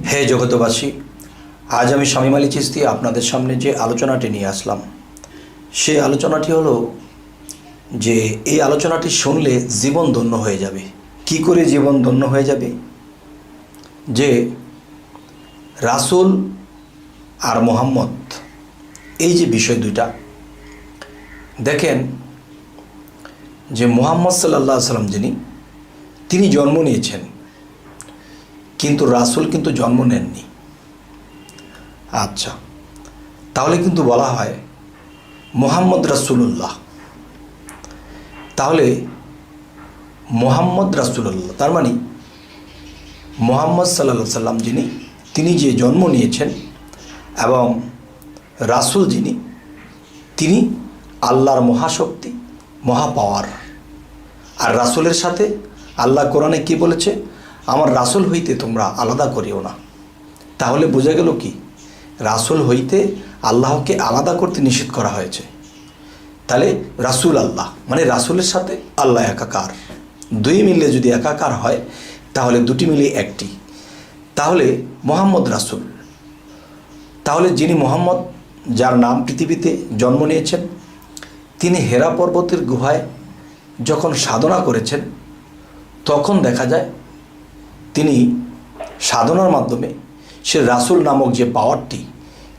হে জগতবাসী, আজ আমি শামীম আলী চিশতি আপনাদের সামনে যে আলোচনাটি নিয়ে আসলাম, সেই আলোচনাটি হলো যে এই আলোচনাটি শুনলে জীবন ধন্য হয়ে যাবে। কি করে জীবন ধন্য হয়ে যাবে? যে রাসূল আর মুহাম্মদ, এই যে বিষয় দুইটা দেখেন, যে মুহাম্মদ সাল্লাল্লাহু আলাইহি সাল্লাম তিনি জন্ম নিয়েছেন, কিন্তু রাসূল কিন্তু জন্ম নেননি। আচ্ছা, তাহলে কিন্তু বলা হয় মুহাম্মদ রাসূলুল্লাহ। তাহলে মুহাম্মদ রাসূলুল্লাহ তার মানে মুহাম্মদ সাল্লাল্লাহু আলাইহি সাল্লাম তিনি যে জন্ম নিয়েছেন এবং রাসূল তিনি আল্লাহর মহাশক্তি, মহাপাওয়ার। আর রাসূলের সাথে আল্লাহ কোরআনে কি বলেছে? আমার রাসূল হইতে তোমরা আলাদা করিও না। তাহলে বোঝা গেল কি, রাসূল হইতে আল্লাহকে আলাদা করতে নিষেধ করা হয়েছে। তাহলে রাসূল আল্লাহ মানে রাসূলের সাথে আল্লাহ একাকার। দুই মিলে যদি একাকার হয় তাহলে দুটি মিলে একটি। তাহলে মুহাম্মদ রাসূল, তাহলে যিনি মুহাম্মদ, যার নাম পৃথিবীতে জন্ম নিয়েছেন, তিনি হেরা পর্বতের গুহায় যখন সাধনা করেছেন, তখন দেখা যায় তিনি সাধনার মাধ্যমে সে রাসূল নামক যে পাওয়ারটি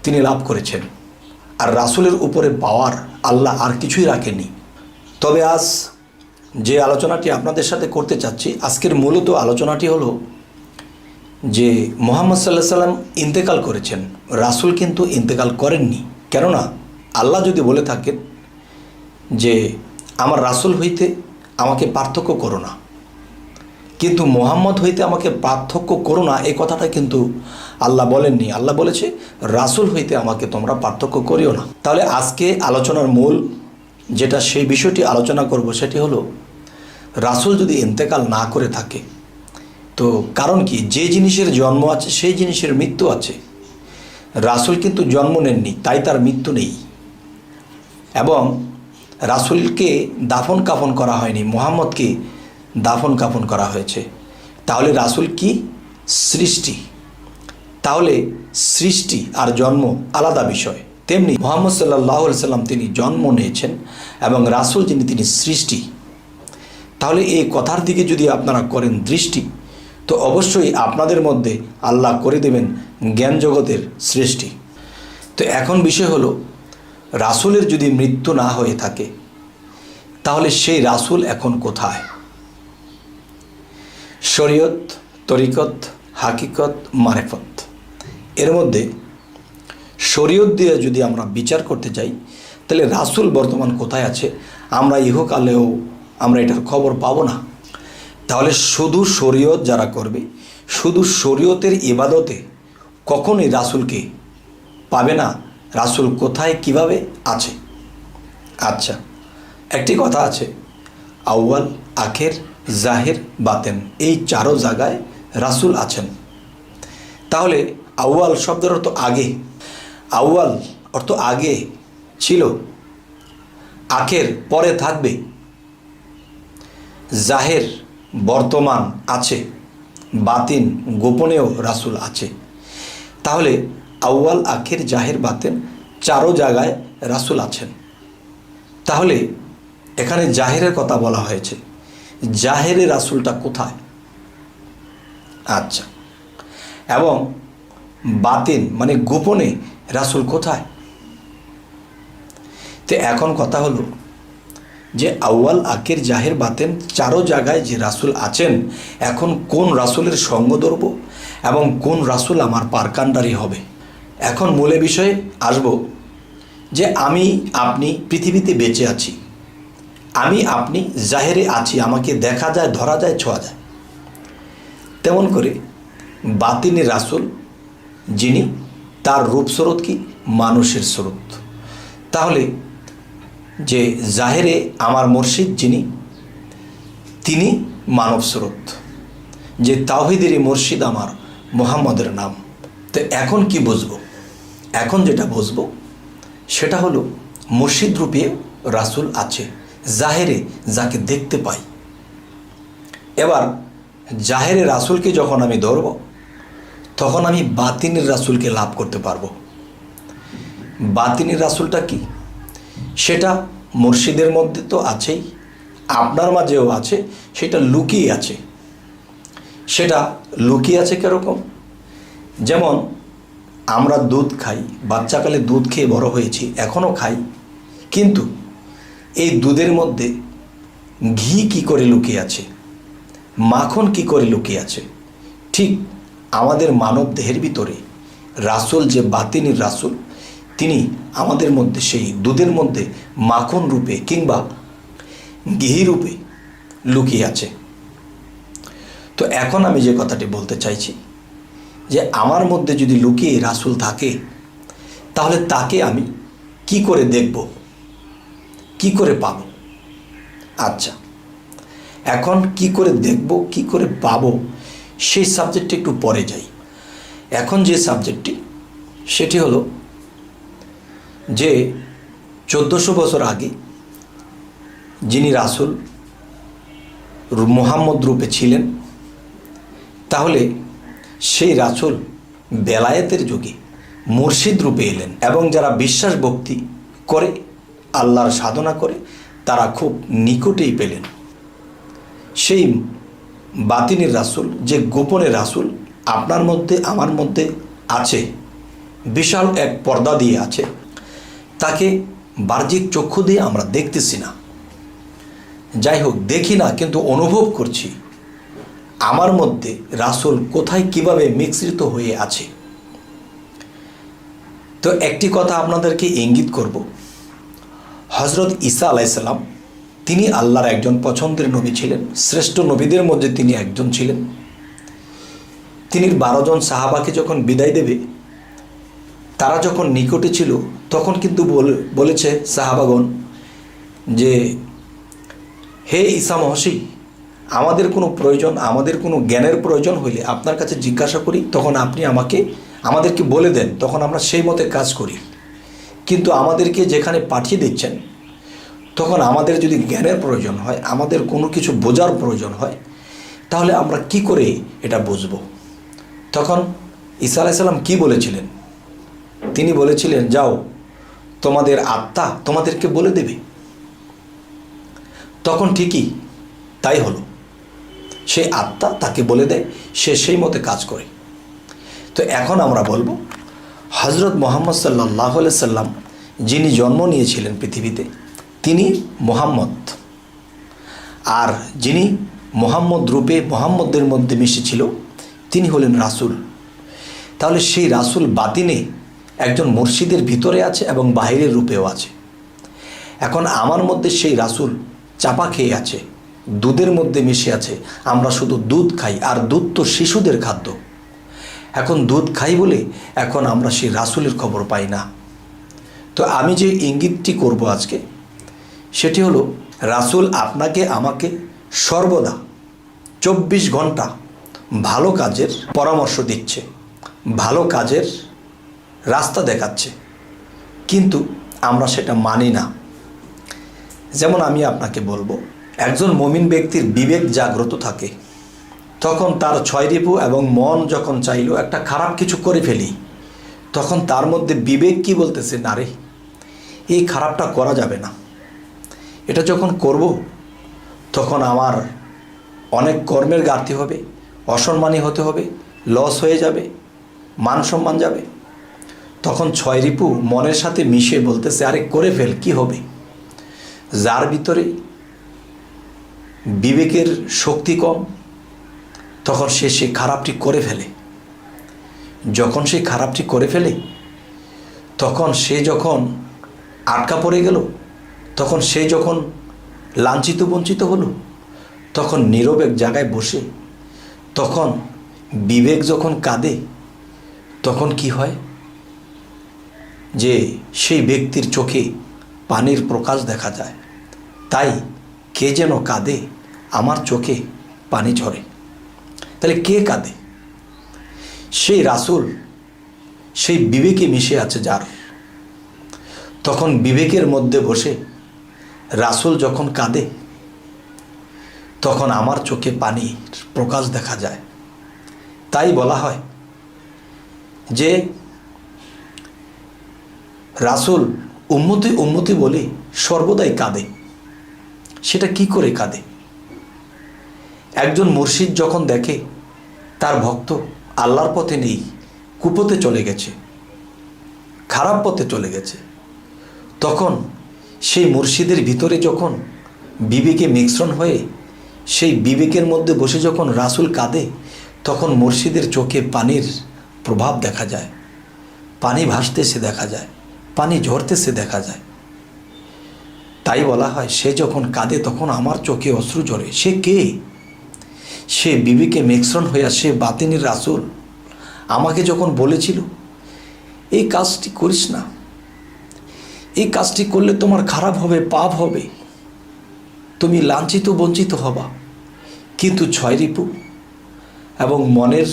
তিনি লাভ করেছেন। আর রাসূলের উপরে পাওয়ার আল্লাহ আর কিছুই রাখেনি। তবে আজ যে আলোচনাটি আপনাদের সাথে করতে চাচ্ছি, আজকের মূলত আলোচনাটি হলো যে মুহাম্মদ সাল্লাল্লাহু আলাইহি সাল্লাম ইন্তেকাল করেছেন, রাসূল কিন্তু ইন্তেকাল করেননি। কেননা আল্লাহ যদি বলে থাকেন যে আমার রাসূল হইতে আমাকে পার্থক্য করো না, কিন্তু মুহাম্মদ হইতে আমাকে পার্থক্য করো না, এই কথাটা কিন্তু আল্লাহ বলেননি। আল্লাহ বলেছে রাসূল হইতে আমাকে তোমরা পার্থক্য করিও না। তাহলে আজকে আলোচনার মূল যেটা, সেই বিষয়টি আলোচনা করব, সেটি হলো রাসূল যদি ইন্তেকাল না করে থাকে তো কারণ কি? যে জিনিসের জন্ম আছে সেই জিনিসের মৃত্যু আছে। রাসূল কিন্তু জন্ম নেননি, তাই তার মৃত্যু নেই। এবং রাসূলকে দাফন কাফন করা হয়নি, মুহাম্মদকে দাফন কাফন করা হয়েছে। তাহলে রাসূল কি? সৃষ্টি। তাহলে সৃষ্টি আর জন্ম আলাদা বিষয়। তেমনি মুহাম্মদ সাল্লাল্লাহু আলাইহি সাল্লাম তিনি জন্ম নিয়েছেন এবং রাসূল তিনি সৃষ্টি। তাহলে এই কথার দিকে যদি আপনারা করেন দৃষ্টি, তো অবশ্যই আপনাদের মধ্যে আল্লাহ করে দেবেন জ্ঞান জগতের সৃষ্টি। তো এখন বিষয় হলো, রাসূলের যদি মৃত্যু না হয়ে থাকে তাহলে সেই রাসূল এখন কোথায়? শরীয়ত, তরিকত, হাকিকত, মারেফত, এর মধ্যে শরীয়ত দিয়ে যদি আমরা বিচার করতে যাই তাহলে রাসূল বর্তমান কোথায় আছে আমরা ইহকালেও আমরা এটার খবর পাবো না। তাহলে শুধু শরীয়ত যারা করবে, শুধু শরীয়তের ইবাদতে কখনোই রাসূলকে পাবে না। রাসূল কোথায়, কিভাবে আছে? আচ্ছা, একটি কথা আছে, আউয়াল, আখের, জাহের, বাতেন, এই চারো জায়গায় রাসূল আছেন। তাহলে আউয়াল শব্দের অর্থ আগে, আউয়াল অর্থ আগে ছিল, আখের পরে থাকবে, জাহের বর্তমান আছে, বাতিন গোপনেও রাসূল আছে। তাহলে আউয়াল, আখের, জাহের, বাতেন চারো জায়গায় রাসূল আছেন। তাহলে এখানে জাহেরের কথা বলা হয়েছে, জাহেরে রাসূলটা কোথায়? আচ্ছা, এবং বাতিন মানে গোপনে রাসূল কোথায়? তো এখন কথা হলো যে আউয়াল, আখের, জাহের, বাতেন চারো জায়গায় যে রাসূল আছেন, এখন কোন রাসূলের সঙ্গ ধরব এবং কোন রাসূল আমার পারকান্ডারি হবে? এখন মূলে বিষয়ে আসব যে আমি আপনি পৃথিবীতে বেঁচে আছি, আমি আপনি জাহেরে আছি, আমাকে দেখা যায়, ধরা যায়, ছোঁয়া যায়। তেমন করে বাতিনি রাসূল যিনি, তার রূপ স্বরূপ কি? মানুষের স্বরূপ। তাহলে যে জাহেরে আমার মুর্শিদ তিনি মানব স্রোত, যে তাওহীদেরই মুর্শিদ আমার মুহাম্মদের নাম। তো এখন কি বুঝবো? এখন যেটা বুঝবো সেটা হলো মুর্শিদ রূপে রাসূল আছে, জাহেরে যাকে দেখতে পাই। এবার জাহেরে রাসূলকে যখন আমি ধরব তখন আমি বাতিনের রাসূলকে লাভ করতে পারবো। বাতিনের রাসূলটা কি? সেটা মুর্শিদের মধ্যে তো আছেই, আপনার মাঝেও আছে, সেটা লুকিয়ে আছে। সেটা লুকিয়ে আছে কীরকম? যেমন আমরা দুধ খাই, বাচ্চাকালে দুধ খেয়ে বড় হয়েছি, এখনও খাই, কিন্তু এই দুধের মধ্যে ঘি কি করে লুকিয়ে আছে, মাখন কি করে লুকিয়ে আছে, ঠিক আমাদের মানব দেহের ভিতরে রাসূল যে বাতিনির রাসূল, তিনি আমাদের মধ্যে সেই দুধের মধ্যে মাখন রূপে কিংবা ঘি রূপে লুকিয়ে আছে। তো এখন আমি যে কথাটি বলতে চাইছি যে আমার মধ্যে যদি লুকিয়ে রাসূল থাকে, তাহলে তাকে আমি কি করে দেখব, কি করে পাব? আচ্ছা, এখন কি করে দেখব, কি করে পাব, সেই সাবজেক্টে একটু পরে যাই। এখন যে সাবজেক্টটি, সেটি হলো যে 1400 বছর আগে যিনি রাসূল মুহাম্মদ রূপে ছিলেন, তাহলে সেই রাসূল বেলায়েতের যুগে মুর্শিদ রূপে এলেন, এবং যারা বিশ্বাস ভক্তি করে, আল্লাহর সাধনা করে, তারা খুব নিকটেই পেলেন। সেই বাতিনের রাসূল, যে গোপনের রাসূল আপনার মধ্যে আমার মধ্যে আছে, বিশাল এক পর্দা দিয়ে আছে, তাকে বাহ্যিক চক্ষু দিয়ে আমরা দেখতেছি না। যাই হোক, দেখি না, কিন্তু অনুভব করছি আমার মধ্যে রাসূল কোথায় কিভাবে মিশ্রিত হয়ে আছে। তো একটি কথা আপনাদেরকে ইঙ্গিত করব, হযরত ঈসা আলাইহিস সালাম তিনি আল্লাহর একজন পছন্দের নবী ছিলেন, শ্রেষ্ঠ নবীদের মধ্যে তিনি একজন ছিলেন। তিনি 12 জন সাহাবাকে যখন বিদায় দেবে, তারা যখন নিকটে ছিল, তখন কিন্তু বলেছে সাহাবাগণ যে, হে ঈসা মহসী, আমাদের কোনো প্রয়োজন, আমাদের কোনো জ্ঞানের প্রয়োজন হইলে আপনার কাছে জিজ্ঞাসা করি, তখন আপনি আমাদেরকে বলে দেন, তখন আমরা সেই মতে কাজ করি। কিন্তু আমাদেরকে যেখানে পাঠিয়ে দিচ্ছেন, তখন আমাদের যদি জ্ঞানের প্রয়োজন হয়, আমাদের কোনো কিছু বোঝার প্রয়োজন হয়, তাহলে আমরা কি করে এটা বুঝব? তখন ঈসা আলাইহিস সালাম কি বলেছিলেন? তিনি বলেছিলেন, যাও, তোমাদের আত্মা তোমাদেরকে বলে দেবে। তখন ঠিকই তাই হলো, সেই আত্মা তাকে বলে দেয়, সে সেই মতে কাজ করে। তো এখন আমরা বলবো, হযরত মুহাম্মদ সাল্লাল্লাহু আলাইহি সাল্লাম যিনি জন্ম নিয়েছিলেন পৃথিবীতে, তিনি মুহাম্মদ, আর যিনি মুহাম্মদ রূপে মুহাম্মদের মধ্যে মিশেছিল, তিনি হলেন রাসূল। তাহলে সেই রাসূল বাতিনে একজন মুর্শিদের ভিতরে আছে এবং বাহিরের রূপেও আছে। এখন আমার মধ্যে সেই রাসূল চাপা খেয়ে আছে, দুধের মধ্যে মিশে আছে। আমরা শুধু দুধ খাই, আর দুধ তো শিশুদের খাদ্য। এখন দুধ খাই বলে এখন আমরা সেই রাসূলের খবর পাই না। তো আমি যে ইঙ্গিতটি করব আজকে, সেটি হলো, রাসূল আপনাকে আমাকে সর্বদা 24 ঘন্টা ভালো কাজের পরামর্শ দিচ্ছে, ভালো কাজের রাস্তা দেখাচ্ছে, কিন্তু আমরা সেটা মানি না। যেমন আমি আপনাকে বলবো, একজন মুমিন ব্যক্তির বিবেক জাগ্রত থাকে, তখন তার 6 রিপু এবং মন যখন চাইলো একটা খারাপ কিছু করে ফেলি, তখন তার মধ্যে বিবেক কি বলতেছে, না রে, এই খারাপটা করা যাবে না, এটা যখন করব তখন আমার অনেক কর্মের ঘাটতি হবে, অসম্মানী হতে হবে, লস হয়ে যাবে, মান সম্মান যাবে। তখন 6 রিপু মনের সাথে মিশে বলতেছে, আরে করে ফেল, কি হবে? যার ভিতরে বিবেকের শক্তি কম, তখন সে সেই খারাপটি করে ফেলে। যখন সে খারাপটি করে ফেলে, তখন সে যখন আটকা পড়ে গেল, তখন সে যখন লাঞ্ছিত বঞ্চিত হলো, তখন নীরব এক জায়গায় বসে, তখন বিবেক যখন কাঁদে, তখন কি হয়, যে সেই ব্যক্তির চোখে পানির প্রকাশ দেখা যায়। তাই কে যেন কাঁদে, আমার চোখে পানি ঝরে। তাহলে কে কাঁদে? সেই রাসূল, সেই বিবেকে মিশে আছে যার। তখন বিবেকের মধ্যে বসে রাসূল যখন কাঁদে, তখন আমার চোখে পানির প্রকাশ দেখা যায়। তাই বলা হয়, যে রাসূল উম্মতি উম্মতি বলে সর্বদাই কাঁদে। সেটা কি করে কাঁদে? একজন মুর্শিদ যখন দেখে তার ভক্ত আল্লাহর পথে নেই, কুপথে চলে গেছে, খারাপ পথে চলে গেছে, তখন সেই মুর্শিদের ভিতরে যখন বিবেকে মিশ্রণ হয়ে সেই বিবেকের মধ্যে বসে যখন রাসূল কাঁদে, তখন মুর্শিদের চোখে পানির প্রভাব দেখা যায়, পানি ভাসতেছে দেখা যায়, পানি ঝরতেছে দেখা যায়। তাই বলা হয় সে যখন কাঁদে তখন আমার চোখে অশ্রু ঝরে। সে কে? সে বিবেকে মিশ্রণ হইয়া সে বাতিনের রাসূল আমাকে যখন বলেছিল এই কাজটি করিস না, এই কাজটি করলে তোমার খারাপ হবে, পাপ হবে, তুমি লাঞ্ছিত বঞ্চিত হবা, কিন্তু ছয় রিপু এবং মনের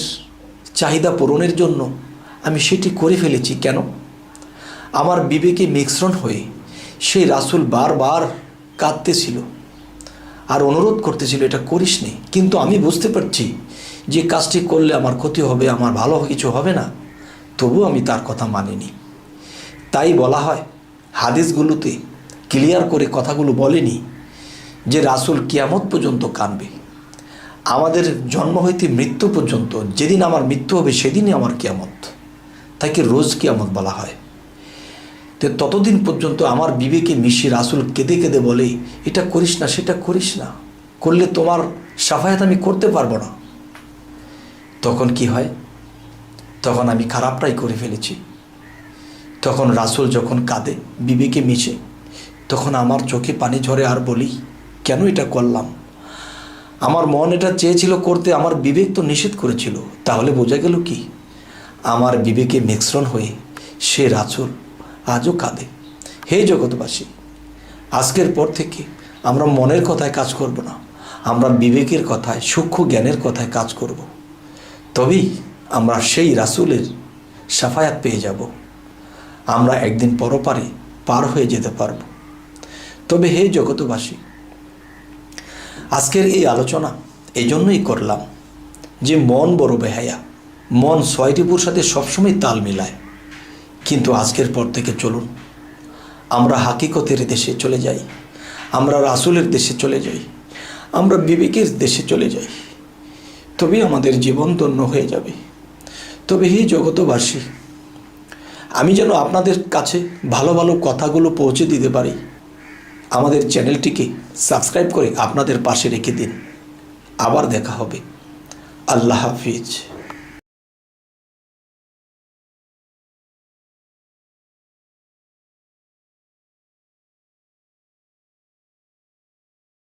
চাহিদা পূরণের জন্য আমি সেটি করে ফেলেছি। কেন? আমার বিবেকে মিশ্রণ হয়ে সেই রাসূল বারবার কাঁদতেছিল আর অনুরোধ করতেছিল এটা করিস নি, কিন্তু আমি বুঝতে পারছি যে কাজটি করলে আমার ক্ষতি হবে, আমার ভালো কিছু হবে না, তবু আমি তার কথা মানিনি। তাই বলা হয় হাদিসগুলোতে ক্লিয়ার করে কথাগুলো বলেনি যে রাসূল কিয়ামত পর্যন্ত কাঁদবে। আমাদের জন্ম হইতে মৃত্যু পর্যন্ত, যেদিন আমার মৃত্যু হবে সেদিনই আমার কিয়ামত, তাকে রোজ কিয়ামত বলা হয়। তো ততদিন পর্যন্ত আমার বিবেকে মিশে রাসূল কেঁদে কেঁদে বলে এটা করিস না, সেটা করিস না, করলে তোমার শাফায়াত আমি করতে পারবো না। তখন কি হয়? তখন আমি খারাপটাই করে ফেলেছি। তখন রাসূল যখন কাঁদে বিবেকে মিশে, তখন আমার চোখে পানি ঝরে আর বলি কেন এটা করলাম? আমার মন এটা চেয়েছিল করতে, আমার বিবেক তো নিষেধ করেছিল। তাহলে বোঝা গেল কি? আমার বিবেকে মিশ্রণ হয়ে সে রাসূল আজও কাঁদে। হে জগৎবাসী, আজকের পর থেকে আমরা মনের কথায় কাজ করব না, আমরা বিবেকের কথায়, সূক্ষ্ম জ্ঞানের কথায় কাজ করব। তবেই আমরা সেই রাসূলের শাফায়াত পেয়ে যাব, আমরা একদিন পরপারে পার হয়ে যেতে পারব। তবে হে জগৎবাসী, আজকের এই আলোচনা এই জন্যই করলাম যে মন বড় বেহায়া, মন ছয় রিপুর সাথে সবসময় তাল মিলায়। কিন্তু আজকের পর থেকে চলুন আমরা হাকিকতের দেশে চলে যাই, আমরা রাসূলের দেশে চলে যাই, আমরা বিবেকের দেশে চলে যাই, তবেই আমাদের জীবন ধন্য হয়ে যাবে। তবে হে জগৎবাসী, আমি যেন আপনাদের কাছে ভালো ভালো কথাগুলো পৌঁছে দিতে পারি, আমাদের চ্যানেলটিকে সাবস্ক্রাইব করে আপনাদের পাশে রেখে দিন। আবার দেখা হবে। আল্লাহ হাফিজ।